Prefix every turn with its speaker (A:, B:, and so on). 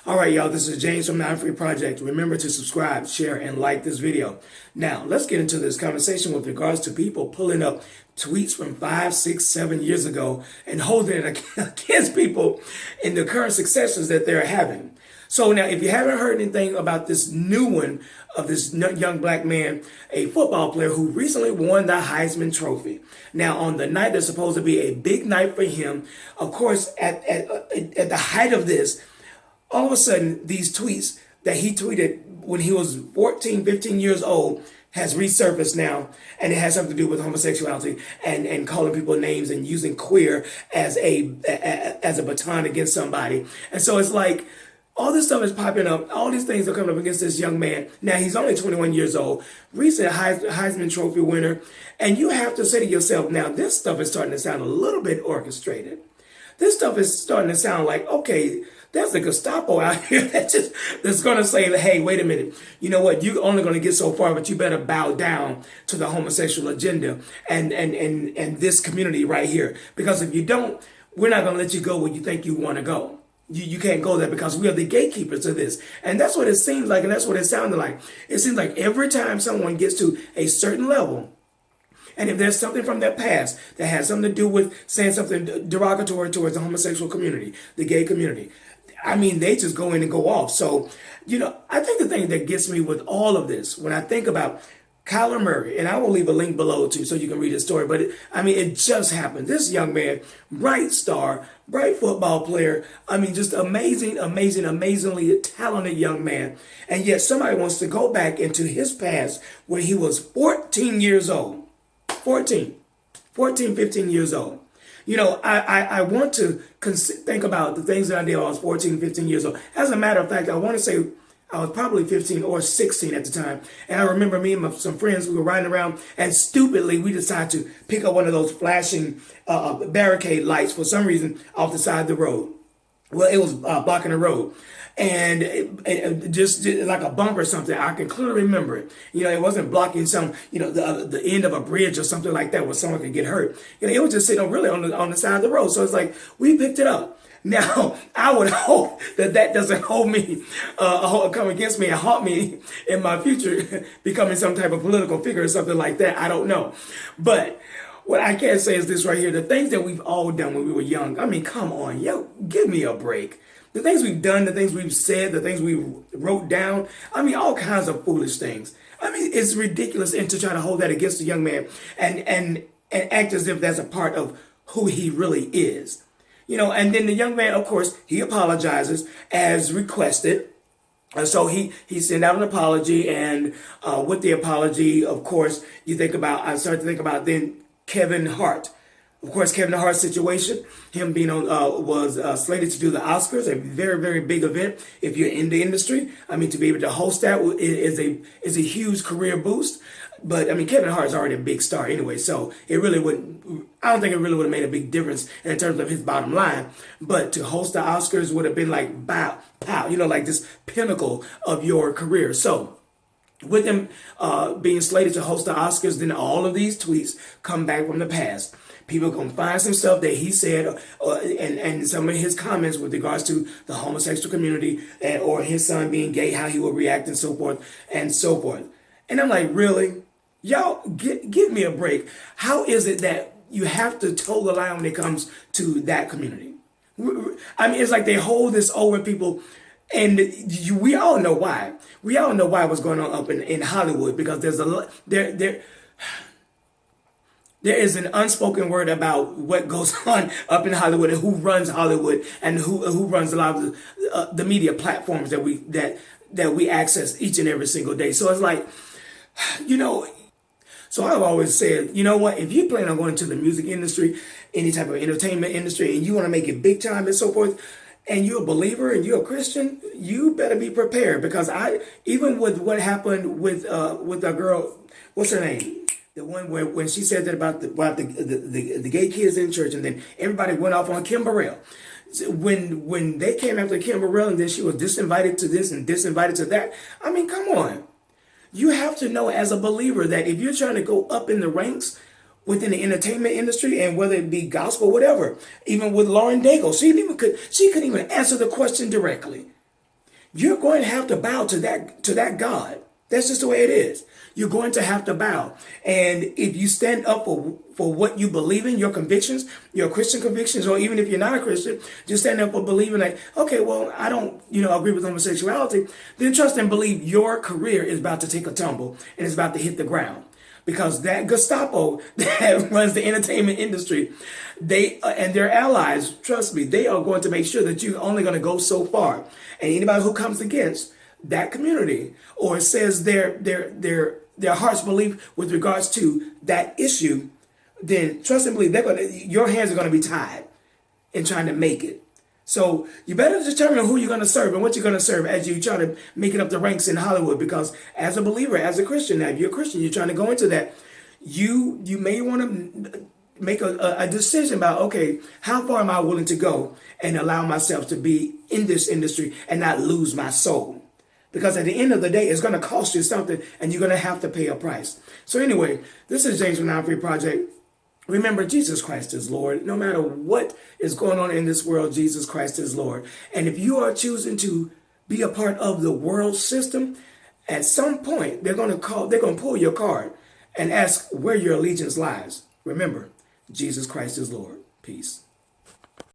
A: All right, y'all, this is James from the I'm Free Project. Remember to subscribe, share, and like this video. Now, let's get into this conversation with regards to people pulling up tweets from 5, 6, 7 years ago and holding it against people in the current successes that they're having. So now, if you haven't heard anything about this new one of this young black man, a football player who recently won the Heisman Trophy. Now, on the night that's supposed to be a big night for him, of course, at the height of this, all of a sudden, these tweets that he tweeted when he was 14, 15 years old has resurfaced now, and it has something to do with homosexuality and calling people names and using queer as a baton against somebody. And so it's like, all this stuff is popping up. All these things are coming up against this young man. Now, he's only 21 years old, recent Heisman Trophy winner. And you have to say to yourself, now, this stuff is starting to sound a little bit orchestrated. This stuff is starting to sound like, okay, there's a Gestapo out here that's going to say, hey, wait a minute. You know what? You're only going to get so far, but you better bow down to the homosexual agenda and this community right here. Because if you don't, we're not going to let you go where you think you want to go. You can't go there because we are the gatekeepers of this. And that's what it seems like, and that's what it sounded like. It seems like every time someone gets to a certain level, and if there's something from their past that has something to do with saying something derogatory towards the homosexual community, the gay community, I mean, they just go in and go off. So, I think the thing that gets me with all of this, when I think about Kyler Murray, and I will leave a link below too so you can read his story, but it just happened. This young man, bright star, bright football player, just amazingly talented young man. And yet somebody wants to go back into his past when he was 14 years old. 14, 15 years old. I want to think about the things that I did when I was 14, 15 years old. As a matter of fact, I want to say I was probably 15 or 16 at the time. And I remember me and some friends, we were riding around, and stupidly we decided to pick up one of those flashing barricade lights for some reason off the side of the road. Well, it was blocking the road. And it just like a bump or something. I can clearly remember it. It wasn't blocking some, the end of a bridge or something like that where someone could get hurt. It was just sitting really on the side of the road. So it's like, we picked it up. Now, I would hope that doesn't hold me, come against me and haunt me in my future, becoming some type of political figure or something like that. I don't know. But what I can say is this right here. The things that we've all done when we were young. Come on, give me a break. The things we've done, the things we've said, the things we wrote down. All kinds of foolish things. It's ridiculous, and to try to hold that against a young man and act as if that's a part of who he really is. And then the young man, of course, he apologizes as requested. So he sent out an apology, and with the apology, of course, I started to think about then Kevin Hart. Of course, Kevin Hart's situation, him being was slated to do the Oscars, a very, very big event. If you're in the industry, to be able to host that is a huge career boost. But Kevin Hart's already a big star anyway, so I don't think it really would have made a big difference in terms of his bottom line. But to host the Oscars would have been like, pow, like this pinnacle of your career. So with him being slated to host the Oscars, then all of these tweets come back from the past. People are going to find some stuff that he said and some of his comments with regards to the homosexual community or his son being gay, how he would react and so forth and so forth. And I'm like, really? Y'all, give me a break. How is it that you have to toe the line when it comes to that community? It's like they hold this over people, and we all know why. We all know why what's going on up in Hollywood, because there's there is an unspoken word about what goes on up in Hollywood and who runs Hollywood and who runs a lot of the media platforms that we access each and every single day. So it's like, so I've always said, you know what, if you plan on going into the music industry, any type of entertainment industry, and you want to make it big time and so forth, and you're a believer and you're a Christian, you better be prepared. Because even with what happened with a girl, what's her name? The one when she said that about the gay kids in church, and then everybody went off on Kim Burrell. When they came after Kim Burrell, and then she was disinvited to this and disinvited to that. Come on. You have to know as a believer that if you're trying to go up in the ranks within the entertainment industry, and whether it be gospel, whatever, even with Lauren Daigle, she couldn't even answer the question directly. you're going to have to bow to that God. That's just the way it is. You're going to have to bow. And if you stand up for what you believe in, your convictions, your Christian convictions, or even if you're not a Christian, just stand up for believing like, okay, well, I don't, agree with homosexuality, then trust and believe your career is about to take a tumble and it's about to hit the ground. Because that Gestapo that runs the entertainment industry, they and their allies, trust me, they are going to make sure that you're only going to go so far. And anybody who comes against that community or says their heart's belief with regards to that issue, then trust and believe your hands are going to be tied in trying to make it. So you better determine who you're going to serve and what you're going to serve as you try to make it up the ranks in Hollywood. Because as a believer, as a Christian, now if you're a Christian, you're trying to go into that, you may want to make a decision about, okay, how far am I willing to go and allow myself to be in this industry and not lose my soul? Because at the end of the day, it's going to cost you something and you're going to have to pay a price. So anyway, this is James from Free Project. Remember, Jesus Christ is Lord. No matter what is going on in this world, Jesus Christ is Lord. And if you are choosing to be a part of the world system, at some point, they're going to pull your card and ask where your allegiance lies. Remember, Jesus Christ is Lord. Peace.